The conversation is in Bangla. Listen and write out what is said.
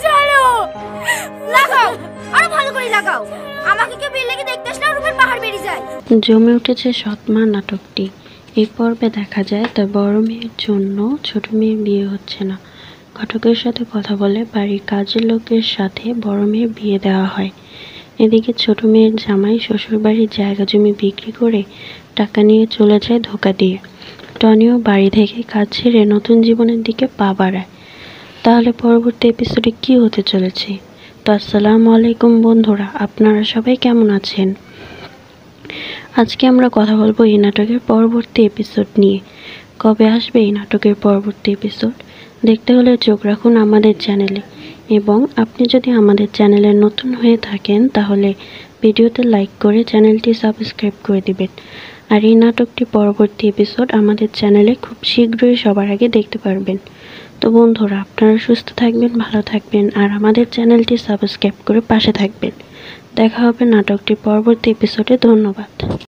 ছাড়ো। লাগাও, আরো ভালো করে লাগাও। আমাকে কেউ বিল লেগে দেখতে আসলে রুমের পাহাড় বেরিয়ে যায়। জমে উঠেছে সৎমা নাটকটি। এই পর্বে দেখা যায় তার বড় মেয়ের জন্য ছোট মেয়ের বিয়ে হচ্ছে না। ঘটকের সাথে কথা বলে বাড়ির কাজের লোকের সাথে বড় মেয়ের বিয়ে দেওয়া হয়। এদিকে ছোট মেয়ের জামাই শ্বশুরবাড়ির জায়গা জমি বিক্রি করে টাকা নিয়ে চলে যায় ধোঁকা দিয়ে। টনিও বাড়ি থেকে কাজ ছেড়ে নতুন জীবনের দিকে পা বাড়ায়। তাহলে পরবর্তী এপিসোডে কি হতে চলেছে? তো আসসালামু আলাইকুম বন্ধুরা, আপনারা সবাই কেমন আছেন? আজকে আমরা কথা বলবো এই নাটকের পরবর্তী এপিসোড নিয়ে। কবে আসবে এই নাটকের পরবর্তী এপিসোড দেখতে হলে চোখ রাখুন আমাদের চ্যানেলে, এবং আপনি যদি আমাদের চ্যানেলে নতুন হয়ে থাকেন তাহলে ভিডিওতে লাইক করে চ্যানেলটি সাবস্ক্রাইব করে দিবেন। আর এই নাটকটি পরবর্তী এপিসোড আমাদের চ্যানেলে খুব শীঘ্রই সবার আগে দেখতে পারবেন। তো বন্ধুরা, আপনারা সুস্থ থাকবেন, ভালো থাকবেন, আর আমাদের চ্যানেলটি সাবস্ক্রাইব করে পাশে থাকবেন। দেখা হবে নাটকটির পরবর্তী এপিসোডে। ধন্যবাদ।